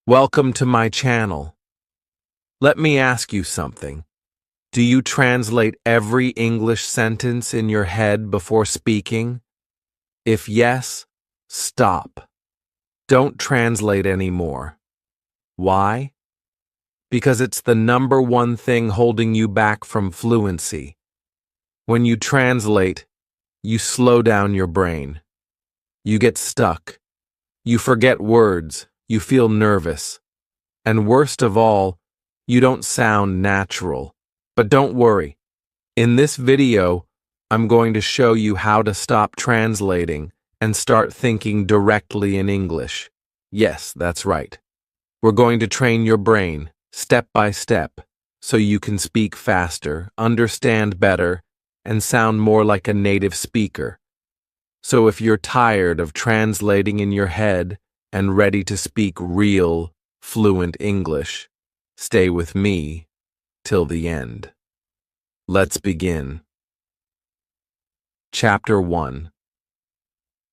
Welcome to my channel. Let me ask you something. Do you translate every English sentence in your head before speaking? If yes, stop. Don't translate anymore. Why? Because it's the number one thing holding you back from fluency. When you translate, you slow down your brain. You get stuck. You forget words. You feel nervous. And worst of all, you don't sound natural. But don't worry. In this video, I'm going to show you how to stop translating and start thinking directly in English. Yes, that's right. We're going to train your brain, step by step, so you can speak faster, understand better, and sound more like a native speaker. So if you're tired of translating in your head and ready to speak real, fluent English, stay with me till the end. Let's begin. Chapter 1.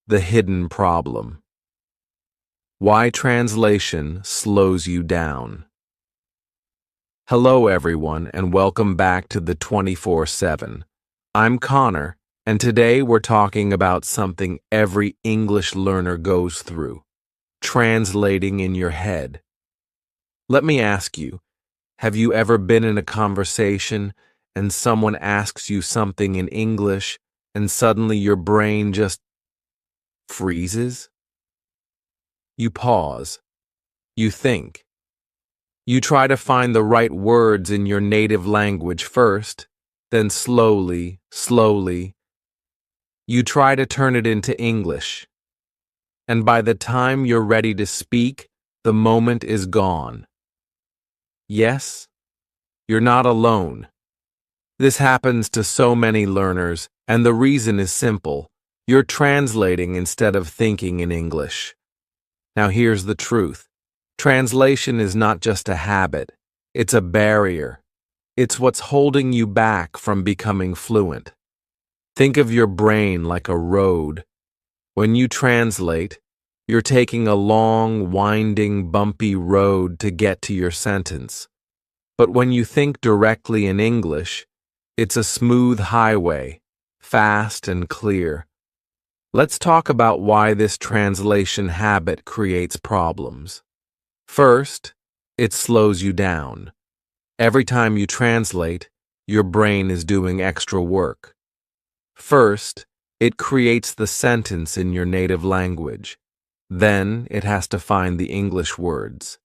The Hidden Problem. Why translation slows you down. Hello everyone and welcome back to the 24/7. I'm Connor, and today we're talking about something every English learner goes through: translating in your head. Let me ask you, have you ever been in a conversation and someone asks you something in English and suddenly your brain just freezes? You pause. You think. You try to find the right words in your native language first, then slowly, you try to turn it into English. And by the time you're ready to speak, the moment is gone. Yes, you're not alone. This happens to so many learners, and the reason is simple. You're translating instead of thinking in English. Now here's the truth. Translation is not just a habit. It's a barrier. It's what's holding you back from becoming fluent. Think of your brain like a road. When you translate, you're taking a long, winding, bumpy road to get to your sentence. But when you think directly in English, it's a smooth highway, fast and clear. Let's talk about why this translation habit creates problems. First, it slows you down. Every time you translate, your brain is doing extra work. First, it creates the sentence in your native language. Then, it has to find the English words.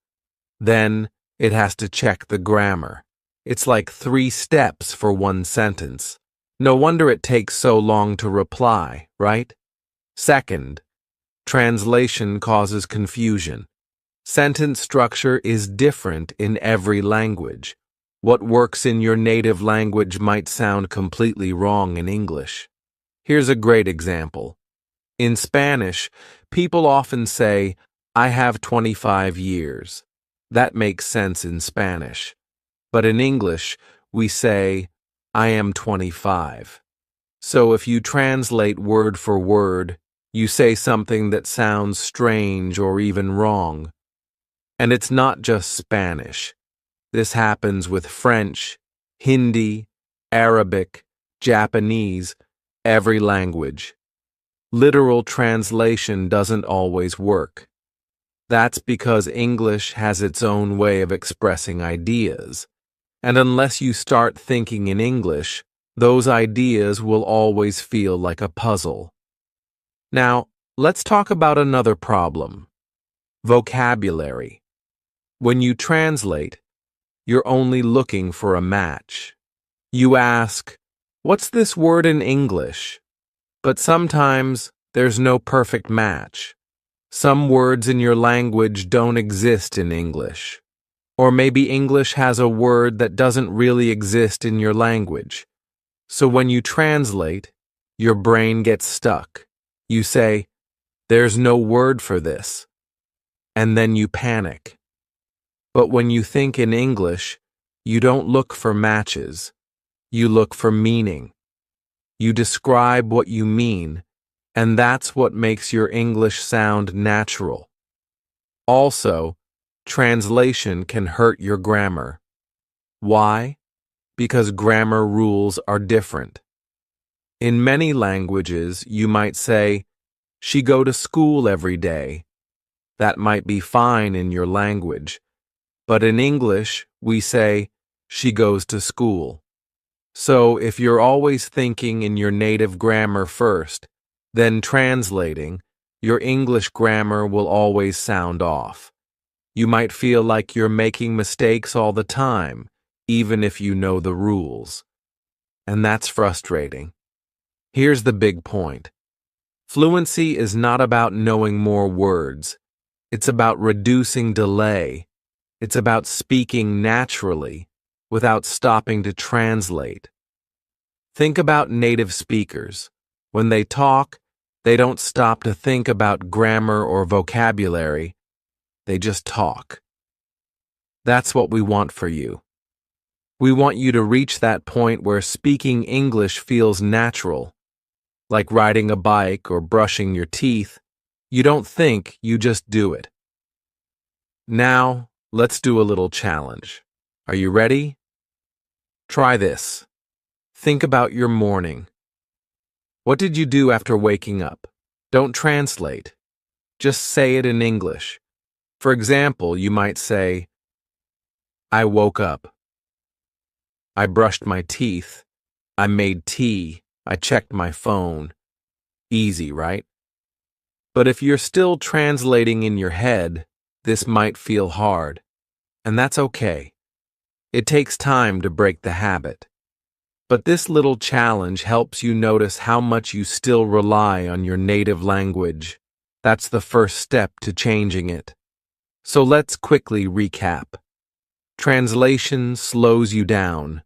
Then, it has to check the grammar. It's like 3 steps for one sentence. No wonder it takes so long to reply, right? Second, translation causes confusion. Sentence structure is different in every language. What works in your native language might sound completely wrong in English. Here's a great example. In Spanish, people often say, "I have 25 years." That makes sense in Spanish. But in English, we say, "I am 25." So if you translate word for word, you say something that sounds strange or even wrong. And it's not just Spanish. This happens with French, Hindi, Arabic, Japanese, every language. Literal translation doesn't always work. That's because English has its own way of expressing ideas. And unless you start thinking in English, those ideas will always feel like a puzzle. Now, let's talk about another problem: vocabulary. When you translate, you're only looking for a match. You ask, "What's this word in English?" But sometimes there's no perfect match. Some words in your language don't exist in English. Or maybe English has a word that doesn't really exist in your language. So when you translate, your brain gets stuck. You say, "There's no word for this." And then you panic. But when you think in English, you don't look for matches. You look for meaning. You describe what you mean, and that's what makes your English sound natural. Also, translation can hurt your grammar. Why? Because grammar rules are different. In many languages, you might say, "She go to school every day." That might be fine in your language. But in English, we say, "She goes to school." So if you're always thinking in your native grammar first, then translating, your English grammar will always sound off. You might feel like you're making mistakes all the time, even if you know the rules. And that's frustrating. Here's the big point. Fluency is not about knowing more words. It's about reducing delay. It's about speaking naturally, without stopping to translate. Think about native speakers. When they talk, they don't stop to think about grammar or vocabulary. They just talk. That's what we want for you. We want you to reach that point where speaking English feels natural. Like riding a bike or brushing your teeth. You don't think, you just do it. Now, let's do a little challenge. Are you ready? Try this. Think about your morning. What did you do after waking up? Don't translate. Just say it in English. For example, you might say, "I woke up. I brushed my teeth. I made tea. I checked my phone." Easy, right? But if you're still translating in your head, this might feel hard. And that's okay. It takes time to break the habit. But this little challenge helps you notice how much you still rely on your native language. That's the first step to changing it. So let's quickly recap. Translation slows you down.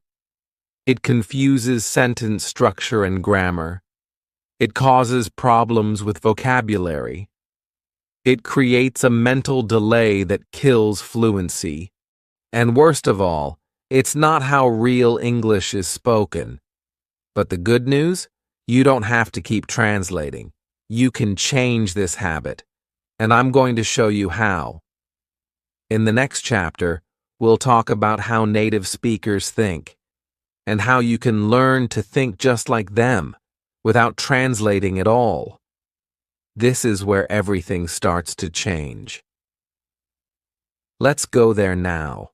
It confuses sentence structure and grammar. It causes problems with vocabulary. It creates a mental delay that kills fluency. And worst of all, it's not how real English is spoken. But the good news? You don't have to keep translating. You can change this habit. And I'm going to show you how. In the next chapter, we'll talk about how native speakers think, and how you can learn to think just like them, without translating at all. This is where everything starts to change. Let's go there now.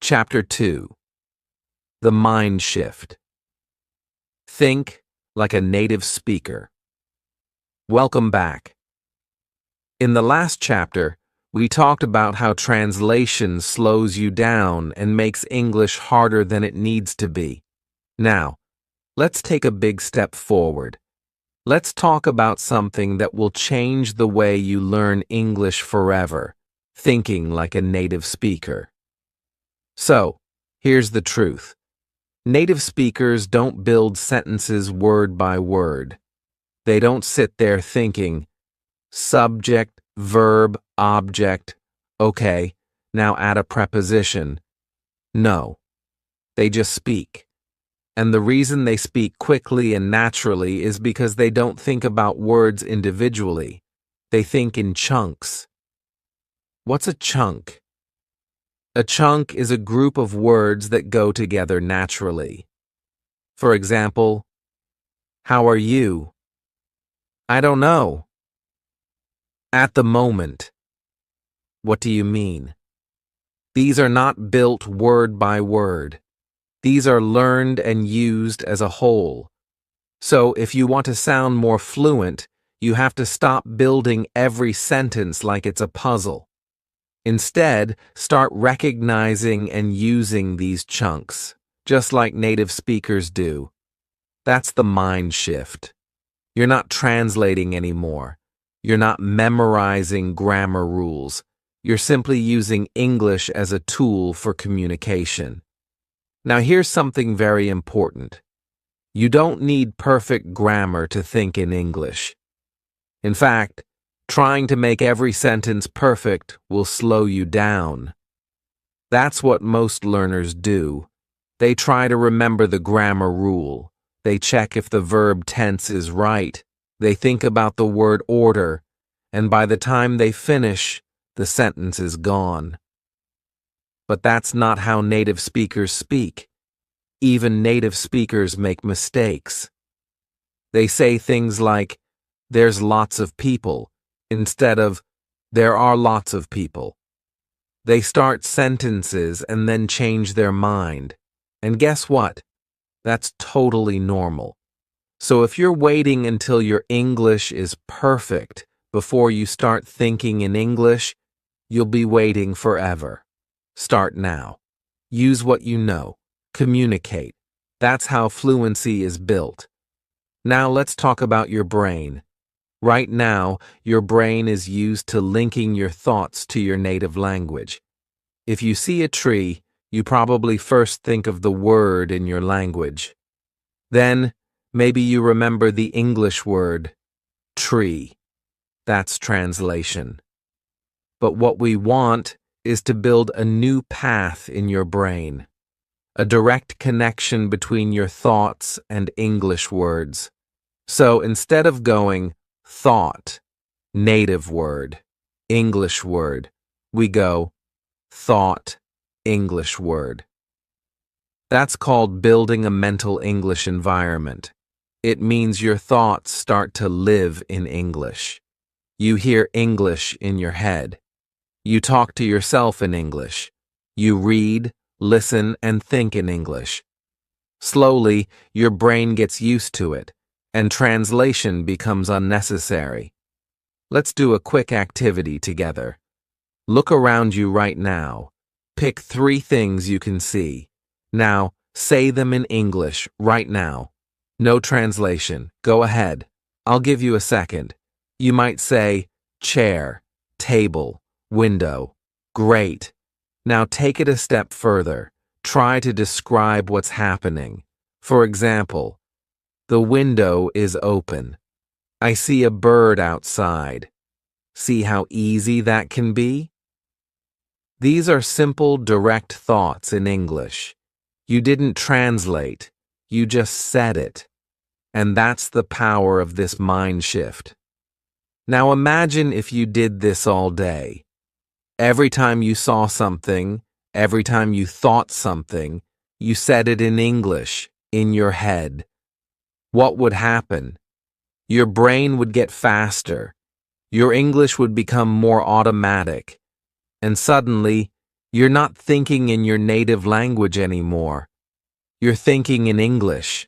Chapter 2. The Mind Shift. Think like a native speaker. Welcome back. In the last chapter, we talked about how translation slows you down and makes English harder than it needs to be. Now, let's take a big step forward. Let's talk about something that will change the way you learn English forever, thinking like a native speaker. So, here's the truth. Native speakers don't build sentences word by word. They don't sit there thinking, subject, verb, object, okay, now add a preposition. No, they just speak. And the reason they speak quickly and naturally is because they don't think about words individually. They think in chunks. What's a chunk? A chunk is a group of words that go together naturally. For example, how are you? I don't know. At the moment. What do you mean? These are not built word by word. These are learned and used as a whole. So if you want to sound more fluent, you have to stop building every sentence like it's a puzzle. Instead, start recognizing and using these chunks, just like native speakers do. That's the mind shift. You're not translating anymore. You're not memorizing grammar rules. You're simply using English as a tool for communication. Now here's something very important. You don't need perfect grammar to think in English. In fact, trying to make every sentence perfect will slow you down. That's what most learners do. They try to remember the grammar rule. They check if the verb tense is right. They think about the word order. And by the time they finish, the sentence is gone. But that's not how native speakers speak. Even native speakers make mistakes. They say things like, "There's lots of people," instead of, "There are lots of people." They start sentences and then change their mind. And guess what? That's totally normal. So if you're waiting until your English is perfect before you start thinking in English, you'll be waiting forever. Start now. Use what you know. Communicate. That's how fluency is built. Now let's talk about your brain. Right now, your brain is used to linking your thoughts to your native language. If you see a tree, you probably first think of the word in your language. Then, maybe you remember the English word, tree. That's translation. But what we want is to build a new path in your brain, a direct connection between your thoughts and English words. So instead of going thought, native word, English word, we go thought, English word. That's called building a mental English environment. It means your thoughts start to live in English. You hear English in your head. You talk to yourself in English. You read, listen, and think in English. Slowly, your brain gets used to it, and translation becomes unnecessary. Let's do a quick activity together. Look around you right now. Pick 3 things you can see. Now, say them in English right now. No translation. Go ahead. I'll give you a second. You might say, chair, table, window. Great. Now take it a step further. Try to describe what's happening. For example, the window is open. I see a bird outside. See how easy that can be? These are simple, direct thoughts in English. You didn't translate, you just said it. And that's the power of this mind shift. Now imagine if you did this all day. Every time you saw something, every time you thought something, you said it in English, in your head. What would happen? Your brain would get faster. Your English would become more automatic. And suddenly, you're not thinking in your native language anymore. You're thinking in English.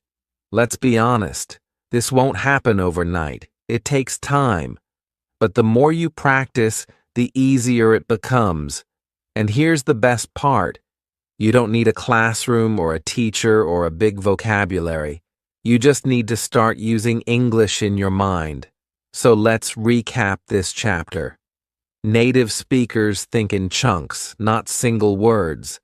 Let's be honest, this won't happen overnight. It takes time. But the more you practice, the easier it becomes. And here's the best part. You don't need a classroom or a teacher or a big vocabulary. You just need to start using English in your mind. So let's recap this chapter. Native speakers think in chunks, not single words.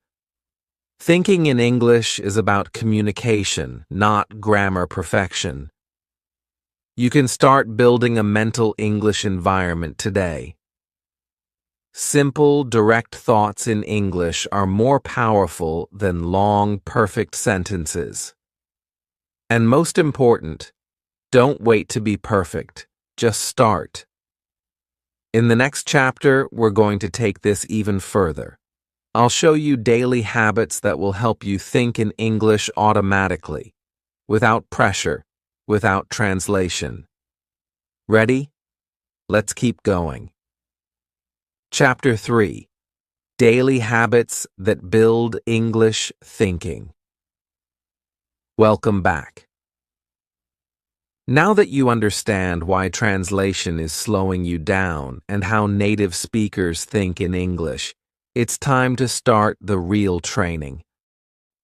Thinking in English is about communication, not grammar perfection. You can start building a mental English environment today. Simple, direct thoughts in English are more powerful than long, perfect sentences. And most important, don't wait to be perfect. Just start. In the next chapter, we're going to take this even further. I'll show you daily habits that will help you think in English automatically, without pressure, without translation. Ready? Let's keep going. Chapter 3. Daily Habits that Build English Thinking. Welcome back. Now that you understand why translation is slowing you down and how native speakers think in English, it's time to start the real training.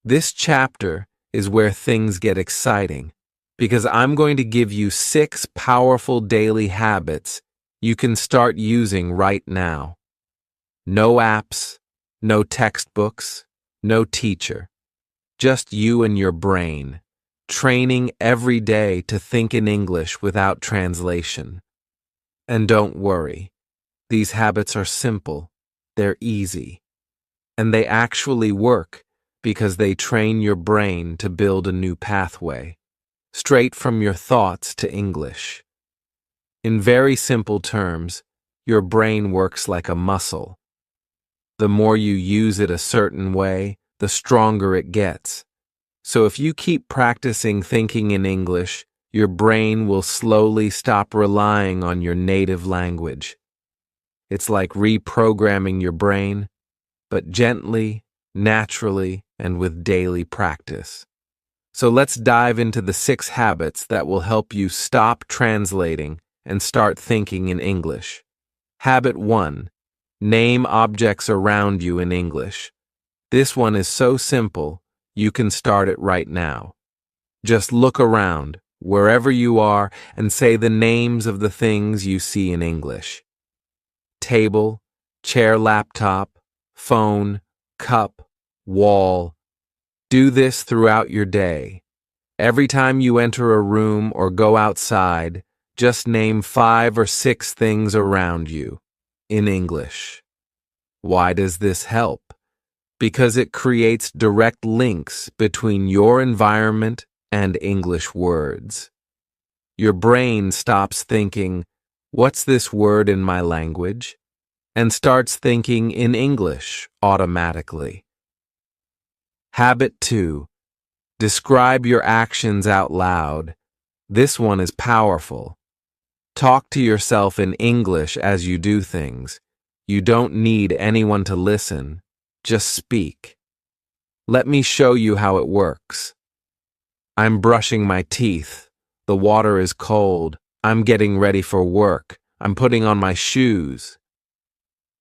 This chapter is where things get exciting, because I'm going to give you 6 powerful daily habits you can start using right now. No apps, no textbooks, no teacher. Just you and your brain, training every day to think in English without translation. And don't worry, these habits are simple, they're easy, and they actually work because they train your brain to build a new pathway, straight from your thoughts to English. In very simple terms, your brain works like a muscle. The more you use it a certain way, the stronger it gets. So if you keep practicing thinking in English, your brain will slowly stop relying on your native language. It's like reprogramming your brain, but gently, naturally, and with daily practice. So let's dive into the 6 habits that will help you stop translating and start thinking in English. Habit 1. Name objects around you in English. This one is so simple, you can start it right now. Just look around, wherever you are, and say the names of the things you see in English. Table, chair, laptop, phone, cup, wall. Do this throughout your day. Every time you enter a room or go outside, just name 5 or 6 things around you in English. Why does this help? Because it creates direct links between your environment and English words. Your brain stops thinking, "What's this word in my language?" and starts thinking in English automatically. Habit 2. Describe your actions out loud. This one is powerful. Talk to yourself in English as you do things. You don't need anyone to listen. Just speak. Let me show you how it works. I'm brushing my teeth. The water is cold. I'm getting ready for work. I'm putting on my shoes.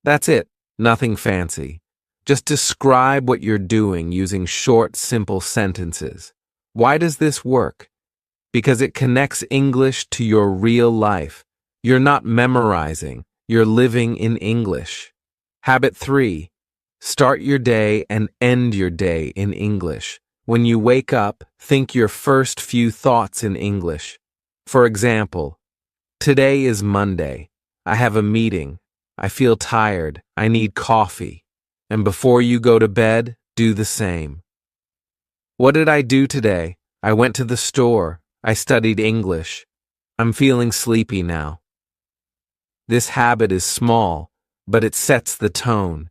That's it. Nothing fancy. Just describe what you're doing using short, simple sentences. Why does this work? Because it connects English to your real life. You're not memorizing. You're living in English. Habit 3. Start your day and end your day in English. When you wake up, think your first few thoughts in English. For example, today is Monday. I have a meeting. I feel tired. I need coffee. And before you go to bed, do the same. What did I do today? I went to the store. I studied English. I'm feeling sleepy now. This habit is small, but it sets the tone.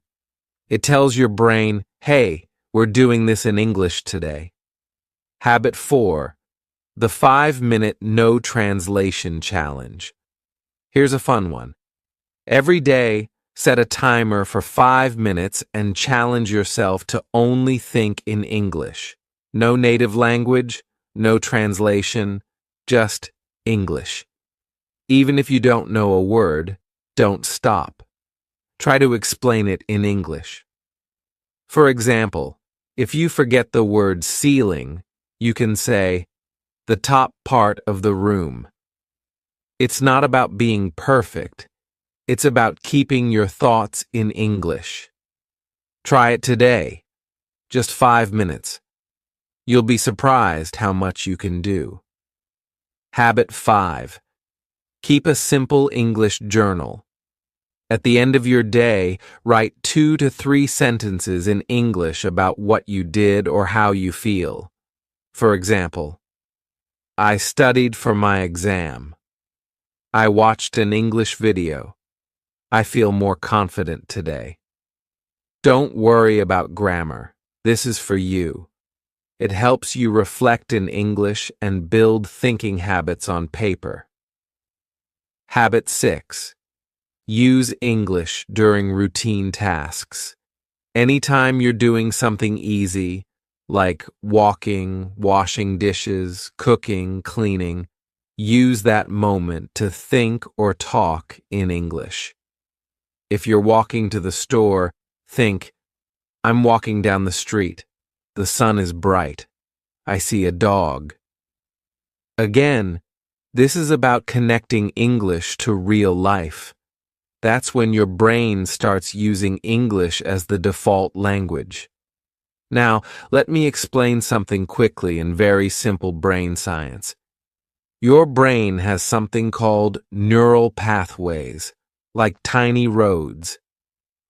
It tells your brain, hey, we're doing this in English today. Habit 4. The 5-minute no translation challenge. Here's a fun one. Every day, set a timer for 5 minutes and challenge yourself to only think in English. No native language, no translation, just English. Even if you don't know a word, don't stop. Try to explain it in English. For example, if you forget the word ceiling, you can say, the top part of the room. It's not about being perfect. It's about keeping your thoughts in English. Try it today. Just 5 minutes. You'll be surprised how much you can do. Habit 5. Keep a simple English journal. At the end of your day, write 2 to 3 sentences in English about what you did or how you feel. For example, I studied for my exam. I watched an English video. I feel more confident today. Don't worry about grammar. This is for you. It helps you reflect in English and build thinking habits on paper. Habit 6. Use English during routine tasks. Anytime you're doing something easy, like walking, washing dishes, cooking, cleaning, use that moment to think or talk in English. If you're walking to the store, think, I'm walking down the street. The sun is bright. I see a dog. Again, this is about connecting English to real life. That's when your brain starts using English as the default language. Now, let me explain something quickly in very simple brain science. Your brain has something called neural pathways, like tiny roads.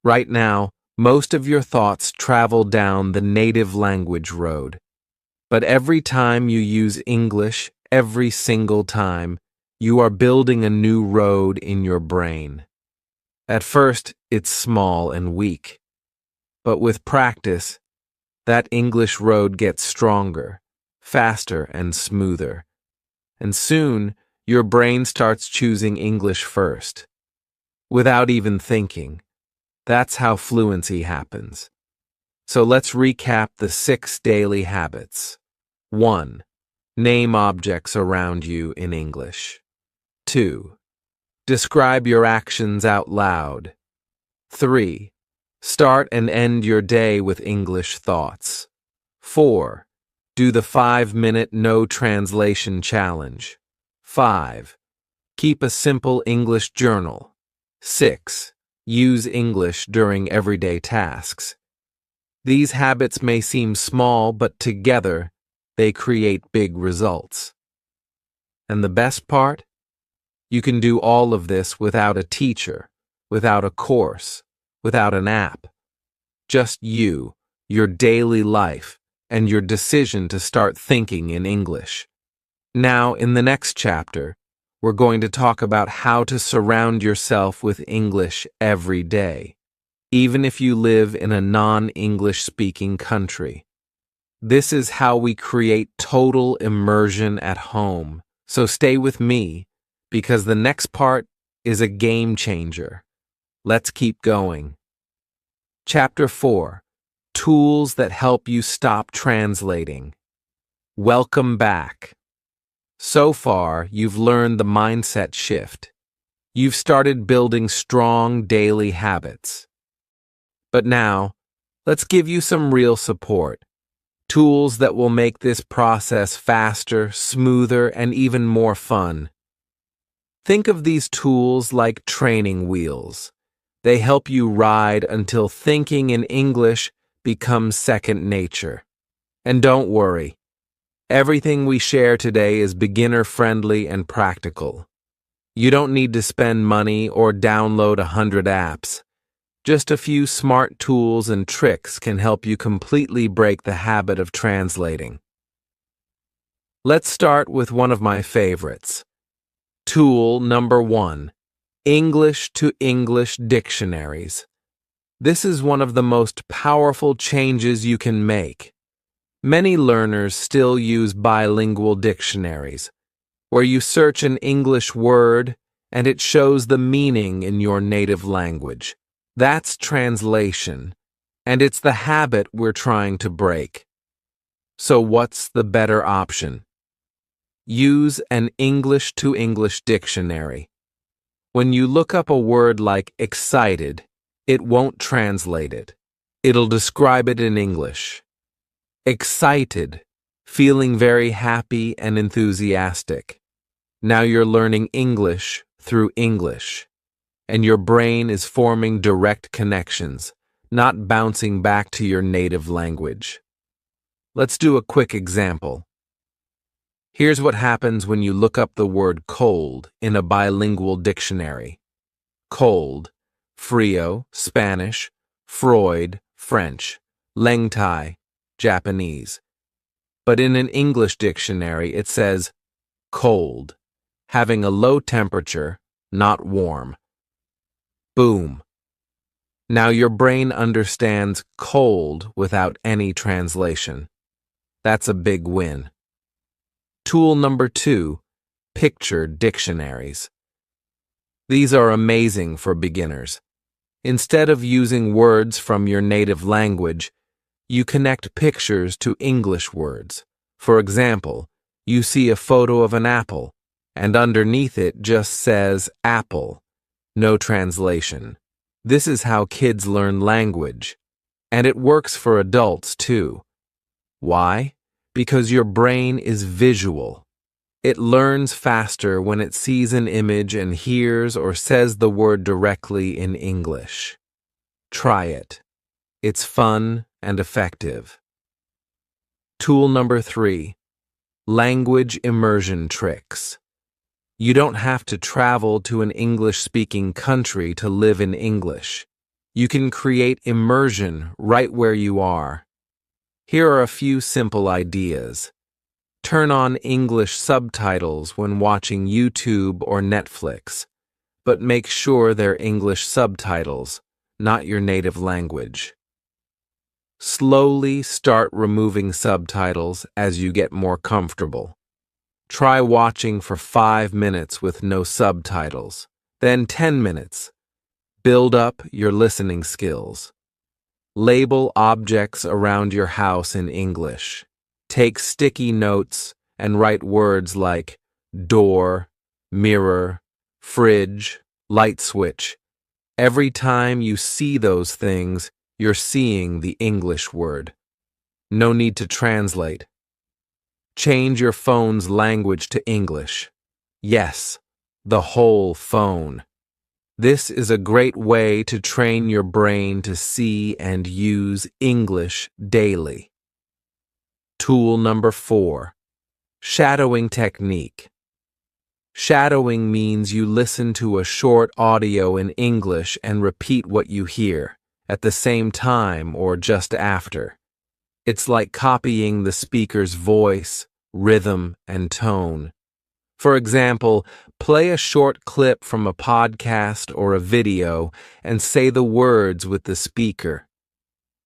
Right now, most of your thoughts travel down the native language road. But every time you use English, every single time, you are building a new road in your brain. At first, it's small and weak, but with practice, that English road gets stronger, faster, and smoother. And soon, your brain starts choosing English first, without even thinking. That's how fluency happens. So let's recap the 6 daily habits. 1. Name objects around you in English. 2. Describe your actions out loud. 3. Start and end your day with English thoughts. 4. Do the 5-minute no translation challenge. 5. Keep a simple English journal. 6. Use English during everyday tasks. These habits may seem small, but together, they create big results. And the best part? You can do all of this without a teacher, without a course, without an app. Just you, your daily life, and your decision to start thinking in English. Now, in the next chapter, we're going to talk about how to surround yourself with English every day, even if you live in a non-English speaking country. This is how we create total immersion at home. So stay with me, because the next part is a game changer. Let's keep going. Chapter 4. Tools that help you stop translating. Welcome back. So far, you've learned the mindset shift. You've started building strong daily habits. But now, let's give you some real support. Tools that will make this process faster, smoother, and even more fun. Think of these tools like training wheels. They help you ride until thinking in English becomes second nature. And don't worry, everything we share today is beginner-friendly and practical. You don't need to spend money or download 100 apps. Just a few smart tools and tricks can help you completely break the habit of translating. Let's start with one of my favorites. Tool number 1. English to English dictionaries. This is one of the most powerful changes you can make. Many learners still use bilingual dictionaries, where you search an English word and it shows the meaning in your native language. That's translation, and it's the habit we're trying to break. So what's the better option? Use an English to English dictionary. When you look up a word like excited, it won't translate it. It'll describe it in English. Excited, feeling very happy and enthusiastic. Now you're learning English through English, and your brain is forming direct connections, not bouncing back to your native language. Let's do a quick example. Here's what happens when you look up the word cold in a bilingual dictionary. Cold, frio, Spanish, Freud, French, lengtai, Japanese. But in an English dictionary, it says cold, having a low temperature, not warm. Boom. Now your brain understands cold without any translation. That's a big win. Tool number 2, picture dictionaries. These are amazing for beginners. Instead of using words from your native language, you connect pictures to English words. For example, you see a photo of an apple, and underneath it just says apple. No translation. This is how kids learn language. And it works for adults too. Why? Because your brain is visual. It learns faster when it sees an image and hears or says the word directly in English. Try it. It's fun and effective. Tool number 3. Language immersion tricks. You don't have to travel to an English-speaking country to live in English. You can create immersion right where you are. Here are a few simple ideas. Turn on English subtitles when watching YouTube or Netflix. but make sure they're English subtitles, not your native language. Slowly start removing subtitles as you get more comfortable. Try watching for 5 minutes with no subtitles, then 10 minutes. Build up your listening skills. Label objects around your house in English. Take sticky notes and write words like door, mirror, fridge, light switch. Every time you see those things, you're seeing the English word. No need to translate. Change your phone's language to English. Yes, the whole phone. This is a great way to train your brain to see and use English daily. Tool number 4. Shadowing technique. Shadowing means you listen to a short audio in English and repeat what you hear, at the same time or just after. It's like copying the speaker's voice, rhythm, and tone. For example, play a short clip from a podcast or a video and say the words with the speaker.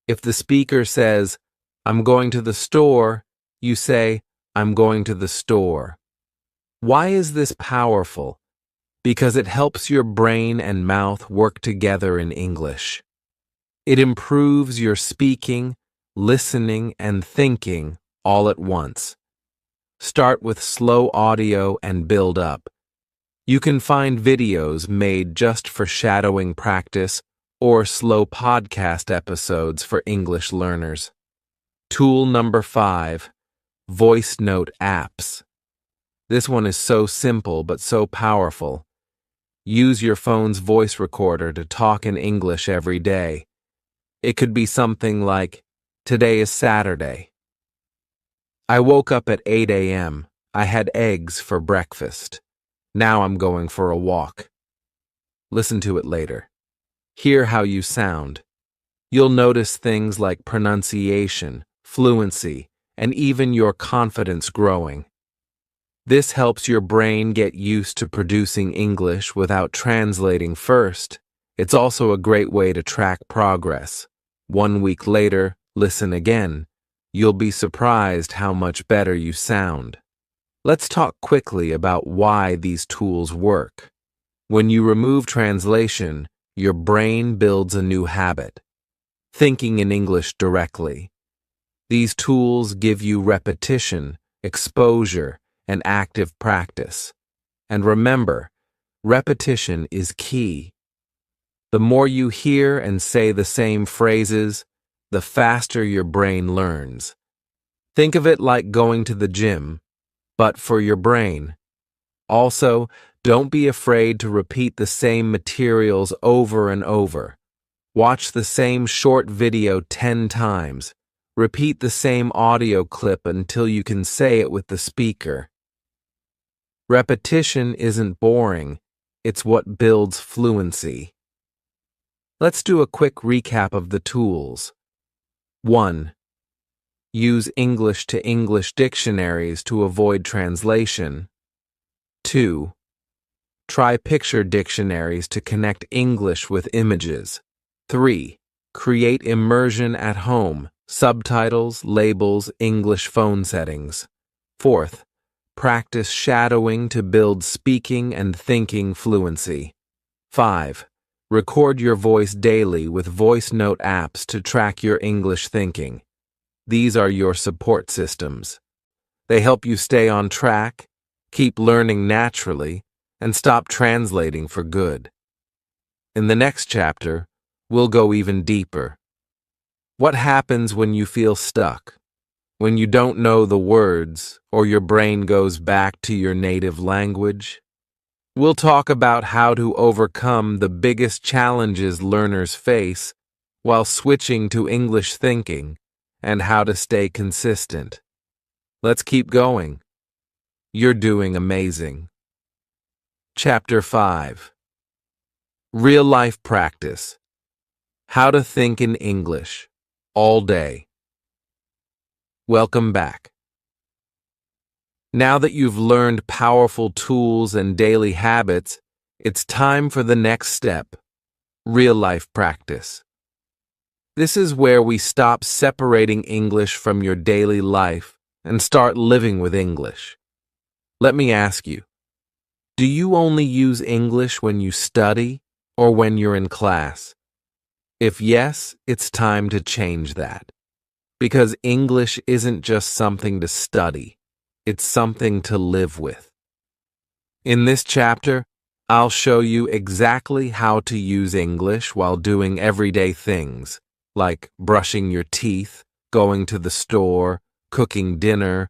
If the speaker says, "I'm going to the store," you say, "I'm going to the store." Why is this powerful? Because it helps your brain and mouth work together in English. It improves your speaking, listening, and thinking all at once. Start with slow audio and build up. You can find videos made just for shadowing practice or slow podcast episodes for English learners. Tool number 5, voice note apps. This one is so simple but so powerful. Use your phone's voice recorder to talk in English every day. It could be something like, "Today is Saturday. I woke up at 8 a.m. I had eggs for breakfast. Now I'm going for a walk." Listen to it later. Hear how you sound. You'll notice things like pronunciation, fluency, and even your confidence growing. This helps your brain get used to producing English without translating first. It's also a great way to track progress. 1 week later, listen again. You'll be surprised how much better you sound. Let's talk quickly about why these tools work. When you remove translation, your brain builds a new habit, thinking in English directly. These tools give you repetition, exposure, and active practice. And remember, repetition is key. The more you hear and say the same phrases, the faster your brain learns. Think of it like going to the gym, but for your brain. Also, don't be afraid to repeat the same materials over and over. Watch the same short video 10 times. Repeat the same audio clip until you can say it with the speaker. Repetition isn't boring, it's what builds fluency. Let's do a quick recap of the tools. 1. Use English to English dictionaries to avoid translation. 2. Try picture dictionaries to connect English with images. 3. Create immersion at home, subtitles, labels, English phone settings. 4th, practice shadowing to build speaking and thinking fluency. 5. Record your voice daily with voice note apps to track your English thinking. These are your support systems. They help you stay on track, keep learning naturally, and stop translating for good. In the next chapter, we'll go even deeper. What happens when you feel stuck? When you don't know the words or your brain goes back to your native language? We'll talk about how to overcome the biggest challenges learners face while switching to English thinking and how to stay consistent. Let's keep going. You're doing amazing. Chapter 5. Real-life practice. How to think in English all day. Welcome back. Now that you've learned powerful tools and daily habits, It's time for the next step, real-life practice. This is where we stop separating English from your daily life and start living with English. Let me ask you, do you only use English when you study or when you're in class? If yes, it's time to change that. Because English isn't just something to study, it's something to live with. In this chapter, I'll show you exactly how to use English while doing everyday things, like brushing your teeth, going to the store, cooking dinner,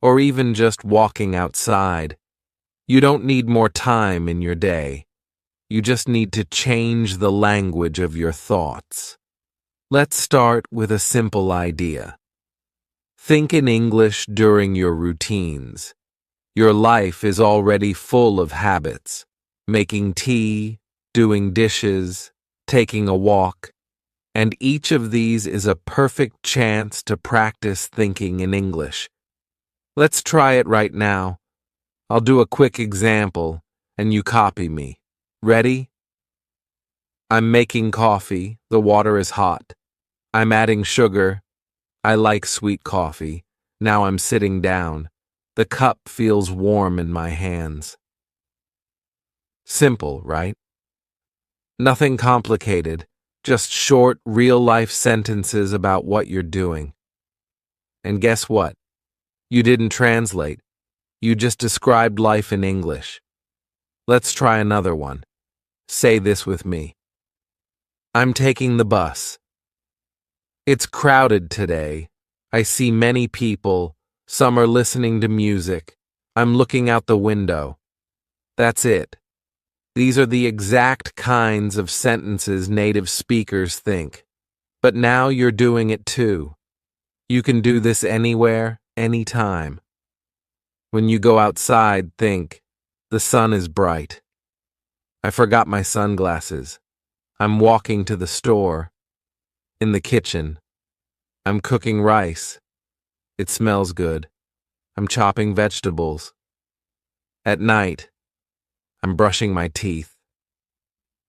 or even just walking outside. You don't need more time in your day. You just need to change the language of your thoughts. Let's start with a simple idea. Think in English during your routines. Your life is already full of habits. Making tea, doing dishes, taking a walk, and each of these is a perfect chance to practice thinking in English. Let's try it right now. I'll do a quick example, and you copy me. Ready? I'm making coffee. The water is hot. I'm adding sugar. I like sweet coffee. Now I'm sitting down. The cup feels warm in my hands. Simple, right? Nothing complicated, just short, real-life sentences about what you're doing. And guess what? You didn't translate. You just described life in English. Let's try another one. Say this with me. I'm taking the bus. It's crowded today. I see many people. Some are listening to music. I'm looking out the window. That's it. These are the exact kinds of sentences native speakers think. But now you're doing it too. You can do this anywhere, anytime. When you go outside, think, the sun is bright. I forgot my sunglasses. I'm walking to the store. In the kitchen. I'm cooking rice. It smells good. I'm chopping vegetables. At night, I'm brushing my teeth.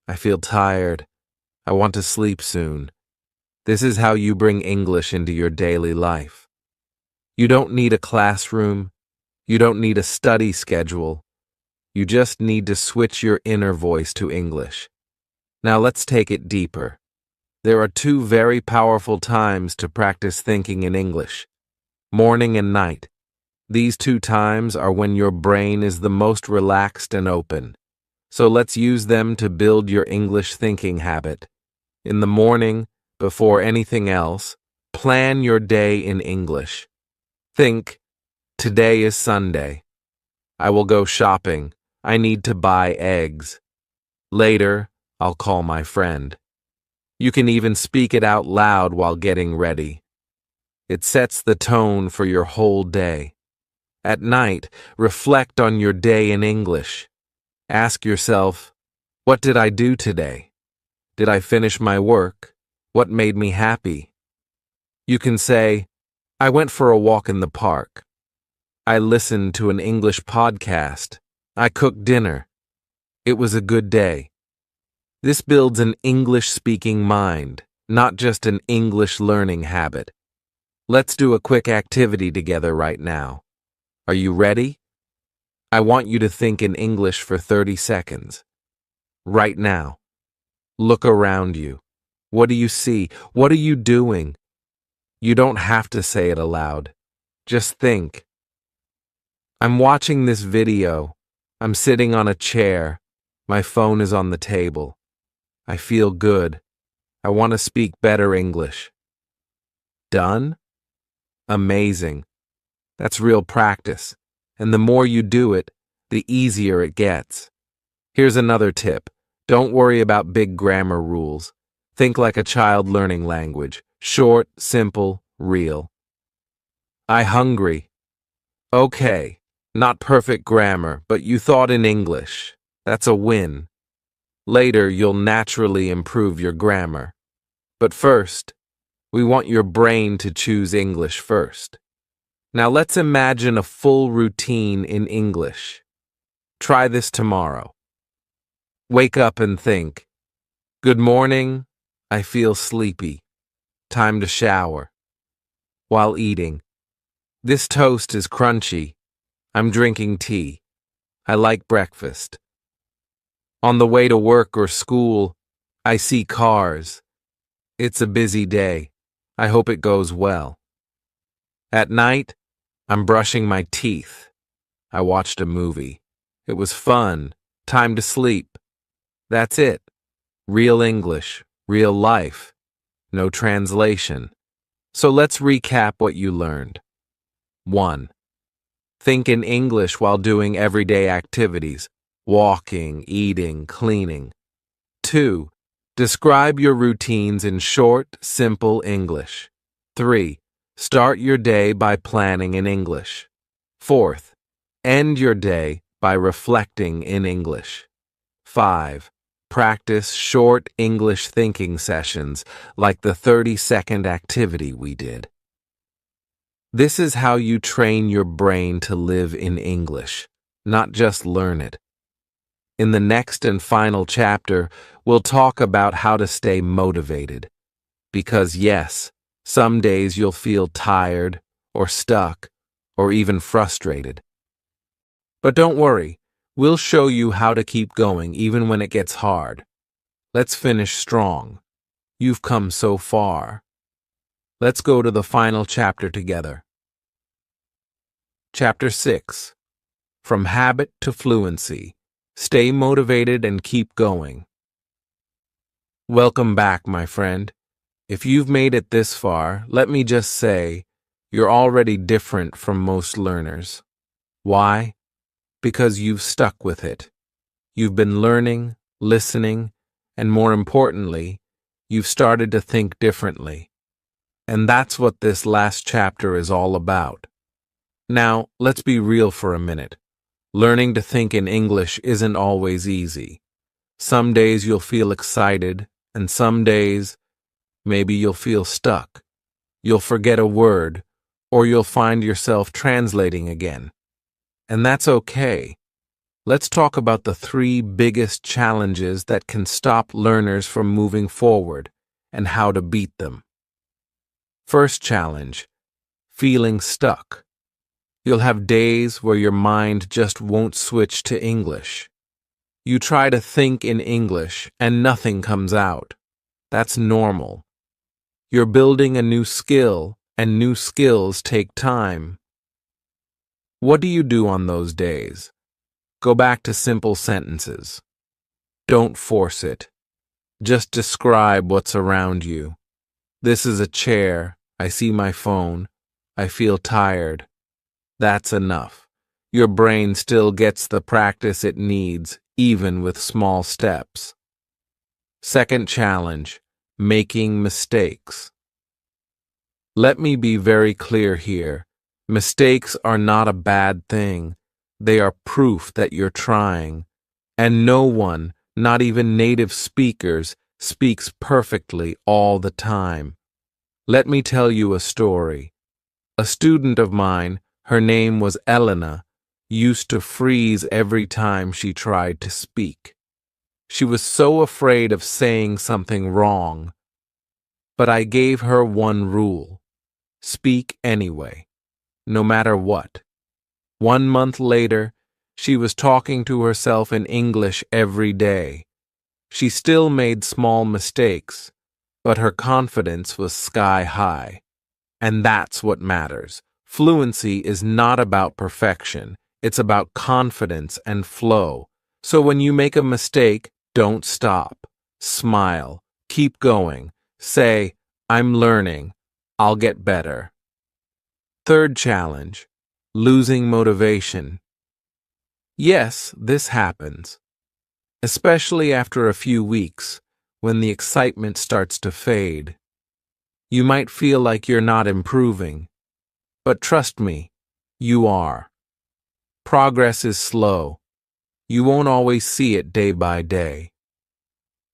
I feel tired. I want to sleep soon. This is how you bring English into your daily life. You don't need a classroom. You don't need a study schedule. You just need to switch your inner voice to English. Now let's take it deeper. There are two very powerful times to practice thinking in English: morning and night. These two times are when your brain is the most relaxed and open. So let's use them to build your English thinking habit. In the morning, before anything else, plan your day in English. Think, today is Sunday. I will go shopping. I need to buy eggs. Later, I'll call my friend. You can even speak it out loud while getting ready. It sets the tone for your whole day. At night, reflect on your day in English. Ask yourself, what did I do today? Did I finish my work? What made me happy? You can say, I went for a walk in the park. I listened to an English podcast. I cooked dinner. It was a good day. This builds an English-speaking mind, not just an English learning habit. Let's do a quick activity together right now. Are you ready? I want you to think in English for 30 seconds. Right now. Look around you. What do you see? What are you doing? You don't have to say it aloud. Just think. I'm watching this video. I'm sitting on a chair. My phone is on the table. I feel good. I want to speak better English. Done? Amazing. That's real practice. And the more you do it, the easier it gets. Here's another tip. Don't worry about big grammar rules. Think like a child learning language. Short, simple, real. I hungry. Okay. Not perfect grammar, but you thought in English. That's a win. Later, you'll naturally improve your grammar. But first, we want your brain to choose English first. Now let's imagine a full routine in English. Try this tomorrow. Wake up and think, good morning, I feel sleepy. Time to shower. While eating, this toast is crunchy. I'm drinking tea. I like breakfast. On the way to work or school, I see cars. It's a busy day. I hope it goes well. At night, I'm brushing my teeth. I watched a movie. It was fun. Time to sleep. That's it. Real English, real life. No translation. So let's recap what you learned. 1. Think in English while doing everyday activities. Walking, eating, cleaning. 2. Describe your routines in short, simple English. 3. Start your day by planning in English. 4th, end your day by reflecting in English. 5. Practice short English thinking sessions like the 30-second activity we did. This is how you train your brain to live in English, not just learn it. In the next and final chapter, we'll talk about how to stay motivated. Because yes, some days you'll feel tired, or stuck, or even frustrated. But don't worry, we'll show you how to keep going even when it gets hard. Let's finish strong. You've come so far. Let's go to the final chapter together. Chapter 6. From Habit to Fluency. Stay motivated and keep going. Welcome back, my friend. If you've made it this far, let me just say, you're already different from most learners. Why? Because you've stuck with it. You've been learning, listening, and more importantly, you've started to think differently. And that's what this last chapter is all about. Now, let's be real for a minute. Learning to think in English isn't always easy. Some days you'll feel excited, and some days, maybe you'll feel stuck. You'll forget a word, or you'll find yourself translating again. And that's okay. Let's talk about the 3 biggest challenges that can stop learners from moving forward and how to beat them. First challenge, feeling stuck. You'll have days where your mind just won't switch to English. You try to think in English and nothing comes out. That's normal. You're building a new skill, and new skills take time. What do you do on those days? Go back to simple sentences. Don't force it. Just describe what's around you. This is a chair. I see my phone. I feel tired. That's enough. Your brain still gets the practice it needs, even with small steps. Second challenge, making mistakes. Let me be very clear here. Mistakes are not a bad thing. They are proof that you're trying. And no one, not even native speakers, speaks perfectly all the time. Let me tell you a story. A student of mine, her name was Elena, used to freeze every time she tried to speak. She was so afraid of saying something wrong. But I gave her one rule. Speak anyway, no matter what. 1 month later, she was talking to herself in English every day. She still made small mistakes, but her confidence was sky high. And that's what matters. Fluency is not about perfection. It's about confidence and flow. So when you make a mistake, don't stop. Smile. Keep going. Say, I'm learning. I'll get better. Third challenge, losing motivation. Yes, this happens, especially after a few weeks when the excitement starts to fade. You might feel like you're not improving, but trust me, you are. Progress is slow. You won't always see it day by day,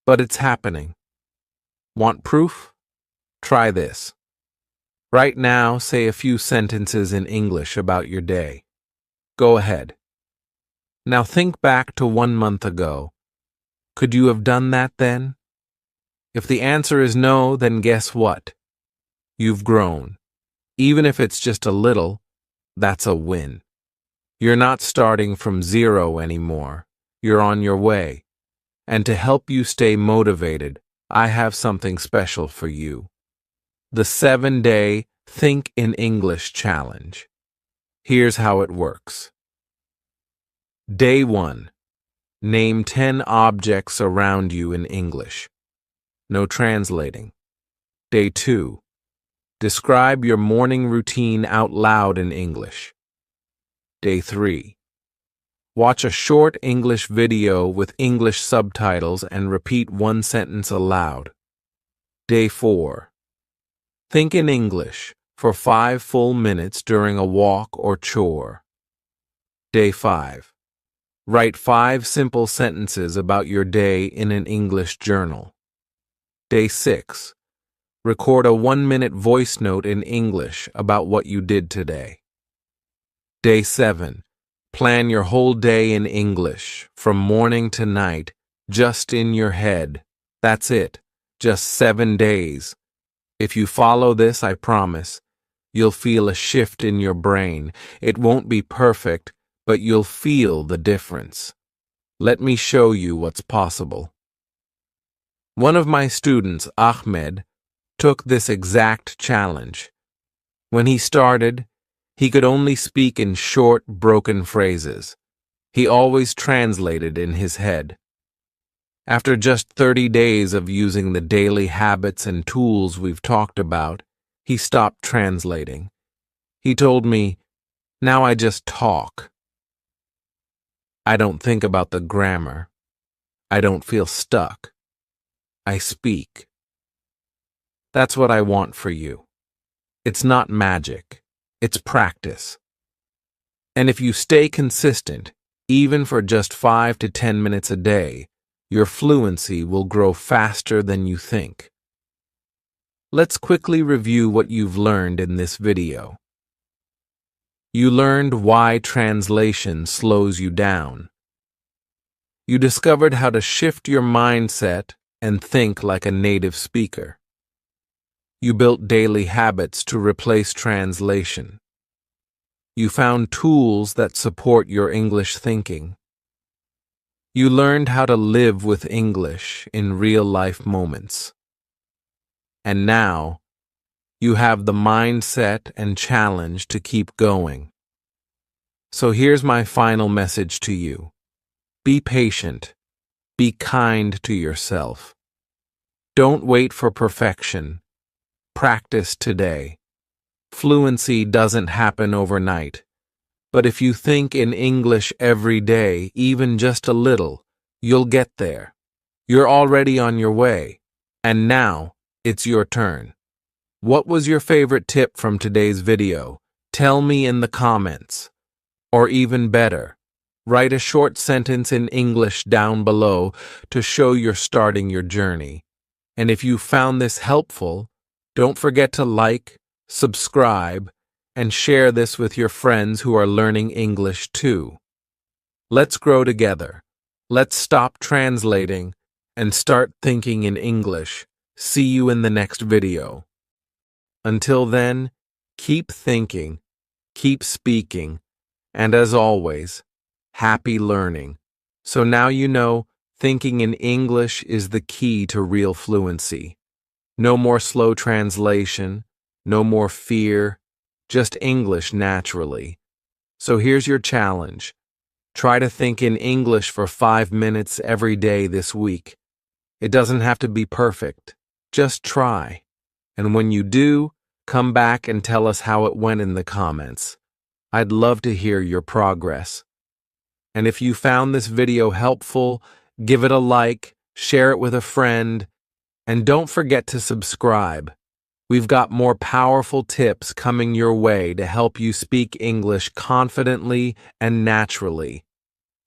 but it's happening. Want proof? Try this. Right now, say a few sentences in English about your day. Go ahead. Now think back to 1 month ago. Could you have done that then? If the answer is no, then guess what? You've grown. Even if it's just a little, that's a win. You're not starting from zero anymore. You're on your way. And to help you stay motivated, I have something special for you. The 7-day Think in English Challenge. Here's how it works. Day 1. Name 10 objects around you in English. No translating. Day 2. Describe your morning routine out loud in English. Day 3. Watch a short English video with English subtitles and repeat one sentence aloud. Day 4. Think in English for 5 full minutes during a walk or chore. Day 5. Write 5 simple sentences about your day in an English journal. Day 6. Record a 1-minute voice note in English about what you did today. Day 7. Plan your whole day in English, from morning to night, just in your head. That's it. Just 7 days. If you follow this, I promise, you'll feel a shift in your brain. It won't be perfect, but you'll feel the difference. Let me show you what's possible. One of my students, Ahmed, took this exact challenge. When he started, he could only speak in short, broken phrases. He always translated in his head. After just 30 days of using the daily habits and tools we've talked about, he stopped translating. He told me, "Now I just talk. I don't think about the grammar. I don't feel stuck. I speak." That's what I want for you. It's not magic. It's practice. And if you stay consistent, even for just 5 to 10 minutes a day, your fluency will grow faster than you think. Let's quickly review what you've learned in this video. You learned why translation slows you down. You discovered how to shift your mindset and think like a native speaker. You built daily habits to replace translation. You found tools that support your English thinking. You learned how to live with English in real-life moments. And now, you have the mindset and challenge to keep going. So here's my final message to you. Be patient. Be kind to yourself. Don't wait for perfection. Practice today. Fluency doesn't happen overnight. But if you think in English every day, even just a little, you'll get there. You're already on your way. And now, it's your turn. What was your favorite tip from today's video? Tell me in the comments. Or even better, write a short sentence in English down below to show you're starting your journey. And if you found this helpful, don't forget to like, subscribe, and share this with your friends who are learning English too. Let's grow together. Let's stop translating and start thinking in English. See you in the next video. Until then, keep thinking, keep speaking, and as always, happy learning. So now you know thinking in English is the key to real fluency. No more slow translation, no more fear, just English naturally. So here's your challenge. Try to think in English for 5 minutes every day this week. It doesn't have to be perfect. Just try. And when you do, come back and tell us how it went in the comments. I'd love to hear your progress. And if you found this video helpful, give it a like, share it with a friend, and don't forget to subscribe. We've got more powerful tips coming your way to help you speak English confidently and naturally.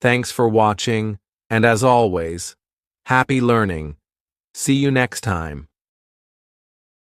Thanks for watching, and as always, happy learning. See you next time.